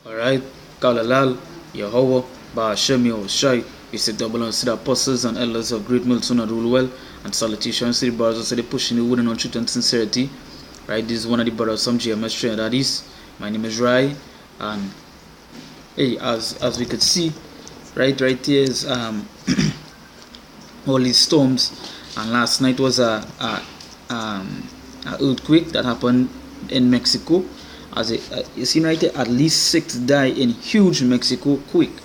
Alright, Kalalal, Yahweh, Ba'ashem Yahushai, we say double and see the apostles and elders of great milestone and rule well, and salutations to the brothers who say they pushing the wooden on truth and sincerity. Right, this is one of the brothers from GMS Trinidad East. My name is Rai, and hey, as we could see, right here is all these storms, and last night was a earthquake that happened in Mexico. As you see right here, at least 6 died in huge Mexico quake.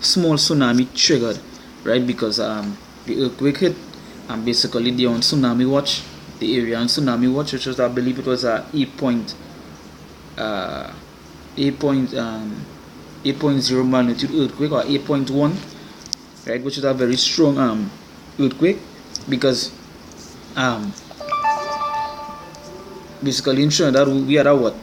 Small tsunami triggered, right? Because the earthquake hit, and basically they're on tsunami watch. The area on tsunami watch, which was, I believe it was a 8.0 magnitude earthquake, or 8.1, right? Which is a very strong earthquake, because basically in Trinidad we had a what?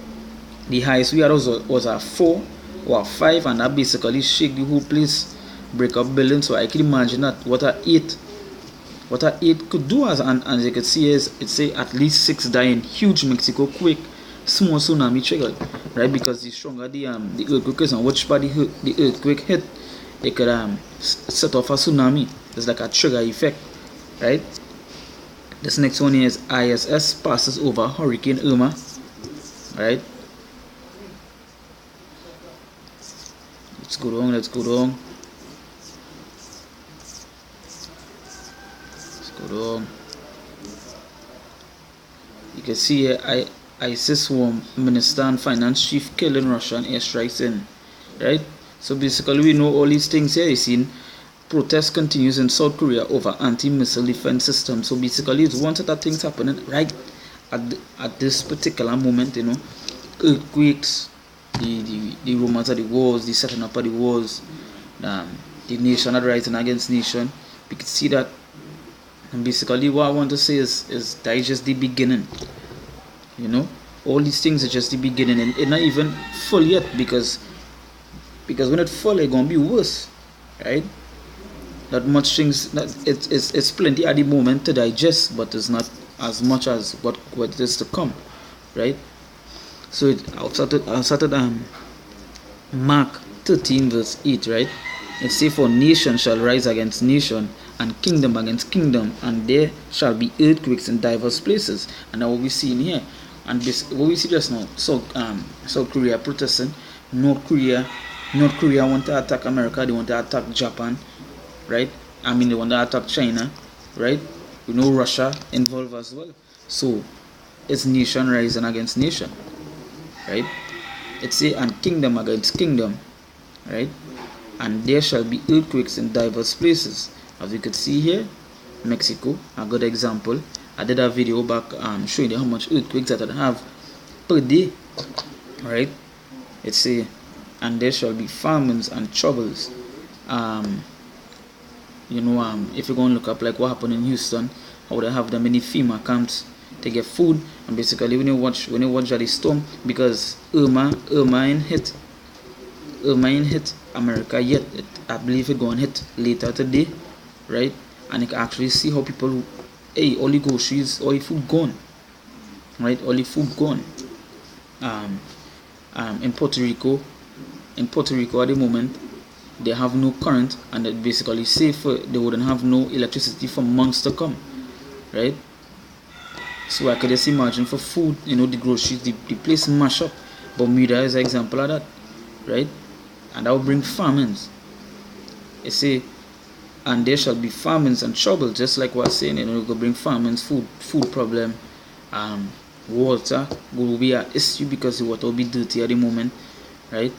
The highest we had was a 4 or a 5, and that basically shake the whole place, break up buildings. So I can imagine that what a 8 could do. As you can see, is it say at least 6 dying, huge Mexico quake, small tsunami triggered, right? Because the stronger the earthquake is, and which part the earthquake hit, it could set off a tsunami. It's like a trigger effect, right? This next one is ISS passes over Hurricane Irma, right? Let's go down. You can see here, ISIS warm Minister and Finance Chief killing Russian airstrikes in, right? So basically we know all these things here. You seen protest continues in South Korea over anti-missile defense system. So basically it's one set of things happening right at this particular moment, earthquakes, the rumors of the wars, the setting up of the wars, the nation are rising against nation. We can see that, and basically what I want to say is that is just the beginning. All these things are just the beginning, and it's not even full yet, because when it full, it's gonna be worse, right? Not much things. It's plenty at the moment to digest, but it's not as much as what is to come, right? So I'll start Mark 13 verse 8, right? It says, "For nation shall rise against nation, and kingdom against kingdom, and there shall be earthquakes in diverse places." And now what we see in here, and this what we see just now, South Korea protesting, North Korea want to attack America, they want to attack Japan, right? I mean, they want to attack China, right? We know Russia involved as well. So it's nation rising against nation, right? It's a and kingdom against kingdom, right? And there shall be earthquakes in diverse places. As you could see here, Mexico, a good example. I did a video back showing you how much earthquakes that I have per day, right? It's a and there shall be famines and troubles. If you're going to look up like what happened in Houston, how they have them in the FEMA camps to get food, and basically when you watch the storm, because Irma ain't hit America yet. I believe it going to hit later today, right? And you can actually see how people, all the groceries, all the food gone, right? All the food gone. In Puerto Rico at the moment, they have no current, and that basically safe. They wouldn't have no electricity for months to come, right? So I could just imagine for food, the groceries, the place mash up. Bermuda is an example of that, right? And that will bring famines. You see, and there shall be famines and trouble, just like what I'm saying. It will bring famines, food problem, water will be an issue because the water will be dirty at the moment, right?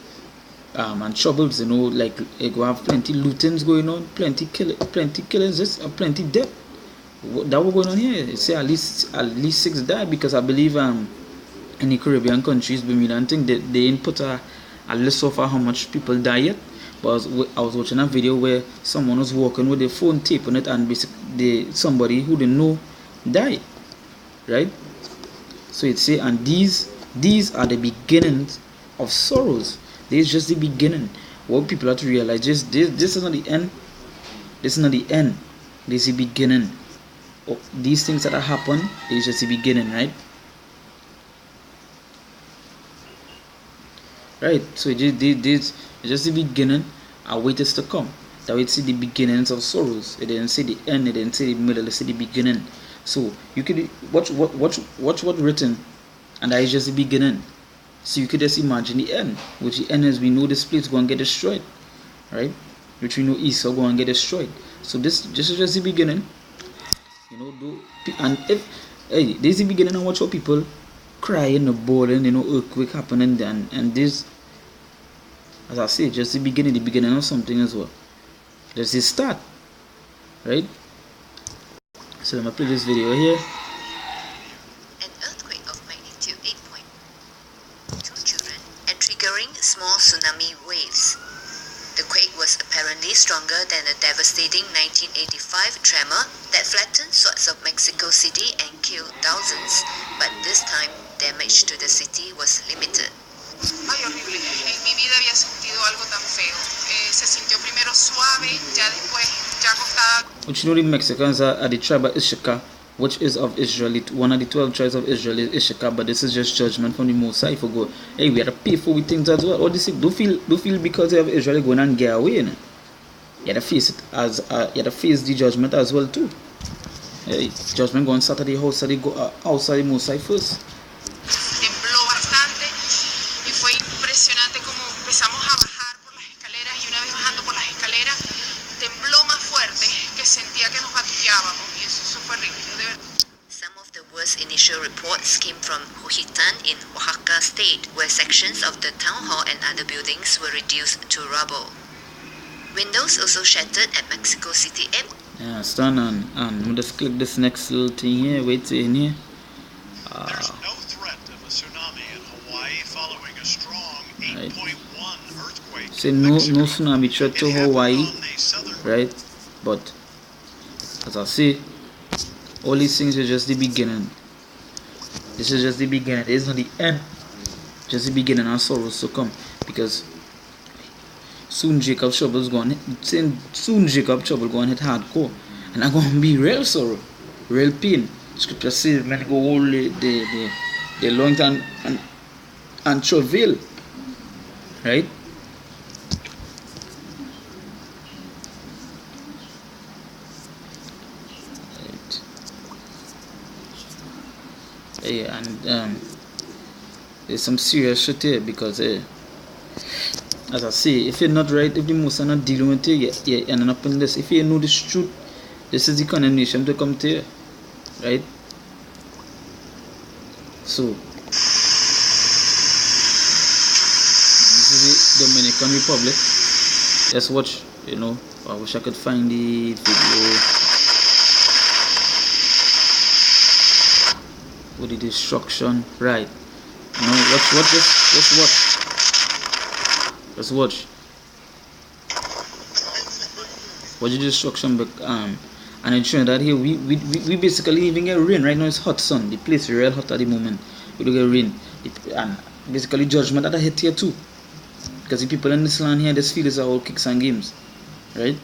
And troubles, like it will have plenty lootings going on, plenty killings, plenty death. That was going on here. It say at least 6 died, because I believe in the Caribbean countries, Bermuda and thing, they didn't put a list of how much people die yet. But I was watching a video where someone was walking with their phone tape on it, and basically somebody who didn't know died, right? So it say, and these are the beginnings of sorrows. This is just the beginning. What people have to realize, this is not the end. This is not the end. This is the beginning. These things that have happened is just the beginning, right? right? So it's just the beginning, and wait is to come. That we see the beginnings of sorrows. It didn't say the end. It didn't say the middle. It said the beginning. So you could watch what written, and that is just the beginning. So you could just imagine the end, which the end is we know this place going to get destroyed, right? Which we know Esau going to get destroyed. So this is just the beginning, you know. And if hey, this is the beginning, and watch how people crying, the boiling, earthquake happening, and this, as I say, just the beginning of something as well. There's the start, right? So let me play this video here. An earthquake of magnitude 8.2 children and triggering small tsunami waves. The quake was apparently stronger than a devastating 1985 tremor that flattened swaths of Mexico City and killed thousands, but this time damage to the city was limited. Ay, horrible. En mi vida había sentido algo tan feo. Se sintió primero suave, ya después, ya acostada. Which you know the Mexicans are the tribe of Issachar, which is of Israel. One of the 12 tribes of Israel is Issachar, but this is just judgment from the Most High for God. Hey, we had to pay for we things as well. All this don't feel because of Israel going and get away, you know. You had to face it as you had to face the judgment as well too. Hey, judgment going Saturday house of the Most High first. Tembló bastante y fue impresionante como empezamos a bajar por las escaleras y una vez bajando por las escaleras tembló más fuerte que sentía que nos batillábamos y eso fue horrible, de verdad. Some of the worst initial reports came from Juchitán in Oaxaca state, where sections of the town hall and other buildings were reduced to rubble. Windows also shattered at Mexico City Airport. Yeah, stand on. I'm just click this next little thing here. Wait in here. There's no threat of a tsunami in Hawaii following a strong 8.1 earthquake. Say no tsunami threat to Hawaii, right? But as I say, all these things are just the beginning. This is just the beginning. It is not the end. Just the beginning, and sorrows to come. Because soon Jacob Trouble's going to hit hardcore, and I'm going to be real sorrow, real pain. Scripture says, "Man, go all the length and travail," right? Yeah, and there's some serious shit here because as I say, if you're not right, if the most are not dealing with you, you end up in this. If you know this truth, this is the condemnation to come to you, right? So this is the Dominican Republic. Let's watch. I wish I could find the video with the destruction. Right. Watch this. Let's watch. Watch the destruction. And in Trinidad here, we basically even get rain. Right now it's hot sun. The place is real hot at the moment. We do get rain. And basically judgment that I hit here too. Because the people in this land here, this field is all kicks and games. Right?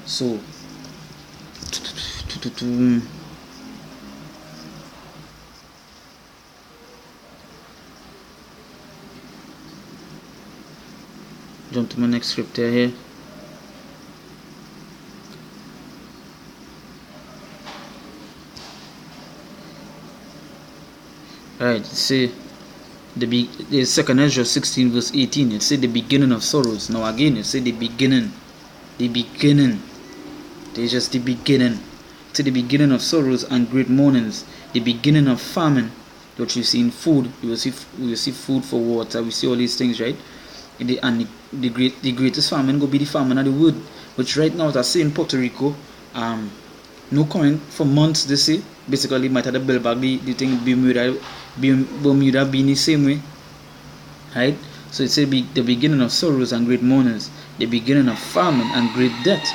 So jump to my next script here. Right, see the second Ezra 16 verse 18. It said the beginning of sorrows. Now again, it said the beginning. There's just the beginning. It's the beginning of sorrows and great mournings. The beginning of famine. What you see in food, we will see food for water. We see all these things, right? And the greatest famine will be the famine of the wood, which right now, as I say in Puerto Rico, no comment for months. They say basically might have to build back the thing Bermuda being the same way, right? So it's the beginning of sorrows and great mournings, the beginning of famine and great death.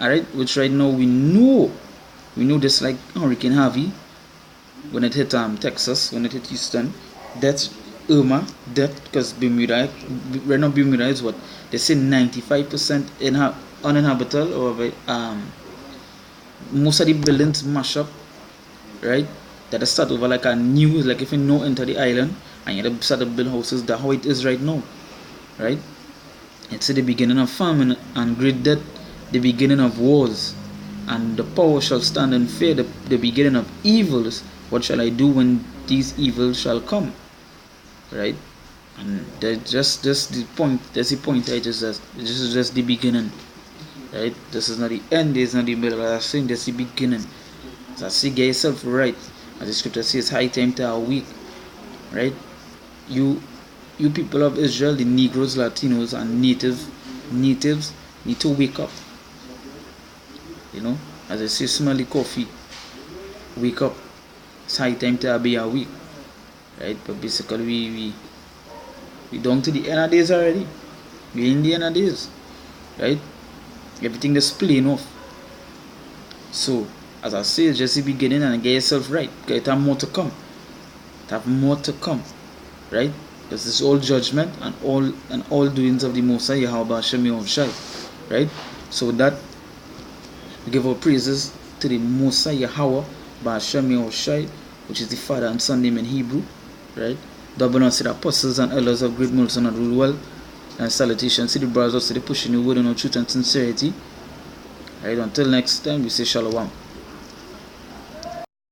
Alright, which right now we know this like Hurricane Harvey, when it hit Texas, when it hit Houston, death, Irma, death, because Bermuda is what they say 95% uninhabitable, or most of the buildings mash up, right? That start over like a new, like if you know enter the island, and you start to build houses. That's how it is right now, right? It's the beginning of famine and great death, the beginning of wars, and the power shall stand in fear, the beginning of evils. What shall I do when these evils shall come? Right? And that's the point. That's the point. This is just the beginning. Right? This is not the end. This is not the middle. I'm saying that's the beginning. So I say, get yourself right. As the scripture says, high time to awake. Right? You people of Israel, the Negroes, Latinos, and natives need to wake up. You know, as I say, smell the coffee. Wake up. It's high time to be awake. Right? But basically, we down to the end of days already. We're in the end of days. Right? Everything is playing off. So, as I say, just the beginning, and get yourself right. Get have more to come. Have more to come. Right? This is all judgment and all doings of the Most High Yahweh Hashem Yahushai. Right? So with that, we give our praises to the Most High Yahweh Hashem Yahushai, which is the Father and Son name in Hebrew. Right? Double on to the apostles and elders of great multitude and rule well. And salutations to the brothers to the pushing the word in truth and sincerity. Right? Until next time, we say Shalom.